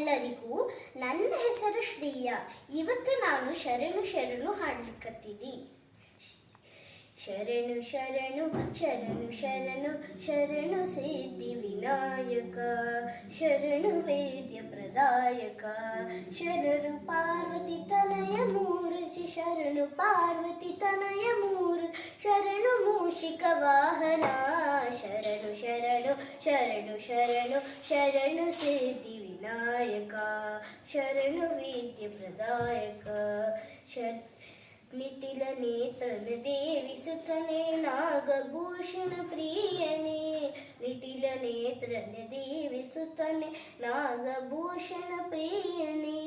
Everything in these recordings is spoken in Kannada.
ಎಲ್ಲರಿಗೂ ನನ್ನ ಹೆಸರು ಶ್ರೇಯ. ಇವತ್ತು ನಾನು ಶರಣು ಶರಣು ಹಾಡ್ಲಿಕ್ಕತ್ತೀನಿ. ಶರಣು ಶರಣು ಶರಣು ಶರಣು ಶರಣು ಸಿದ್ಧಿ ವಿನಾಯಕ, ಶರಣು ವೇದ್ಯ ಪ್ರದಾಯಕ, ಶರಣು ಪಾರ್ವತಿ ತನಯ ಮೂರ್ತಿ, ಶರಣು ಪಾರ್ವತಿ ತನಯ ಮೂರ್ತಿ, ಶರಣು ಮೂಷಿಕ ವಾಹನ, ಶರಣು ಶರಣು ಶರಣು ಶರಣು ಶರಣು ಸಿದ್ಧಿ ವಿನಾಯಕ, ಶರಣು ವೇದ್ಯ ಪ್ರದಾಯಕ, ನಿಟಿಲ ನೇತ್ರನ ದೇವಿಸುತ್ತನೆ ನಾಗಭೂಷಣ ಪ್ರಿಯನೇ, ನಿಟಿಲ ನೇತ್ರನ ದೇವಿಸುತ್ತನೆ ನಾಗಭೂಷಣ ಪ್ರಿಯನೇ,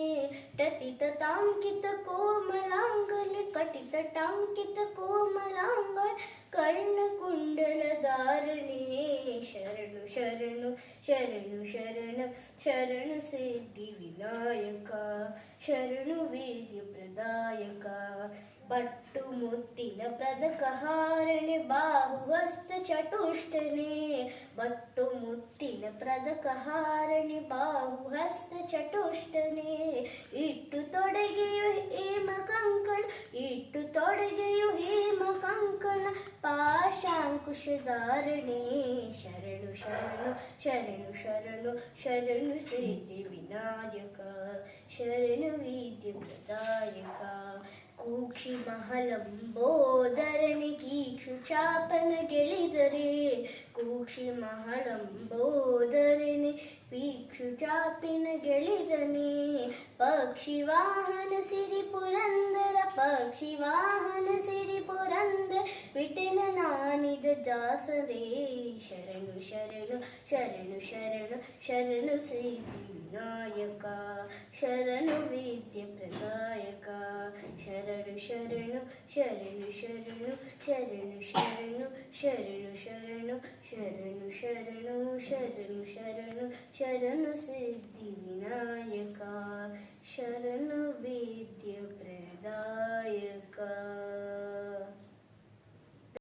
ಟಟಿತ ತಾಂಕಿತ ಕೋಮಲಾಂಗಲ ಕಟಿತ ಟಾಂಕಿತ ಕೋಮಲಾಂಗಲ ಕರ್ಣಕುಂಡಲ ಧಾರಣೆ, ಶರಣು ಶರಣು ಶರಣು ಶರಣು ಶರಣು ಸಿದ್ಧಿ ವಿನಾಯಕ, ಶರಣು ವೇದ್ಯ ಪ್ರದಾಯಕ, ಪಟ್ಟು ಮುತ್ತಿನ ಪದಕ ಹಾರಣೆ ಬಾಹುಹಸ್ತ ಚಟುಷ್ಟನೆ, ಬಟ್ಟು ಮುತ್ತಿನ ಪದಕ ಹಾರಣೆ ಬಾಹುಹಸ್ತ ಚಟುಷ್ಟನೆ, ಇಟ್ಟು ತೊಡಗೆಯು ಹೇಮ ಕಂಕಣ, ಇಟ್ಟು ತೊಡಗೆಯು ಹೇಮ ಕಂಕಣ ಪಾಶಾಂಕುಶ ಧಾರಣೆ, ಶರಣು ಶರಣು ಶರಣು ಶರಣು ಶರಣು ಸಿದ್ಧಿ ವಿನಾಯಕ, ಶರಣು ವೇದ್ಯ ಪ್ರದಾಯಕ, ಕೂಕ್ಷಿ ಮಹಲಂಬೋದರಣಿ ಕೀಕ್ಷು ಚಾಪನ ಗೆಳಿದರೆ, ಕೂಕ್ಷಿ ಮಹಲಂಬೋದರಣಿ ವೀಕ್ಷು ಚಾಪಿನ ಗೆಳಿದನೆ, ಪಕ್ಷಿ ವಾಹನ ಸಿರಿ ಪುರಂದರ, ಪಕ್ಷಿ ವಾಹನ ಸಿರಿ ಪುರಂದರ ವಿಠಲ ನಾನಿದ ದಾಸರೇ, ಶರಣು ಶರಣು ಶರಣು ಶರಣು ಶರಣು ಸಿದ್ಧಿ ವಿನಾಯಕ, ಶರಣು ವೇದ್ಯ ಪ್ರದಾಯಕ, ಶರಣು ಶರಣು ಶರಣು ಶರಣು ಶರಣು ಶರಣು ಶರಣು ಶರಣು ಶರಣು ಶರಣು ಶರಣು ಶರಣು ಶರಣು ಸಿದ್ಧಿ ವಿನಾಯಕ, ಶರಣು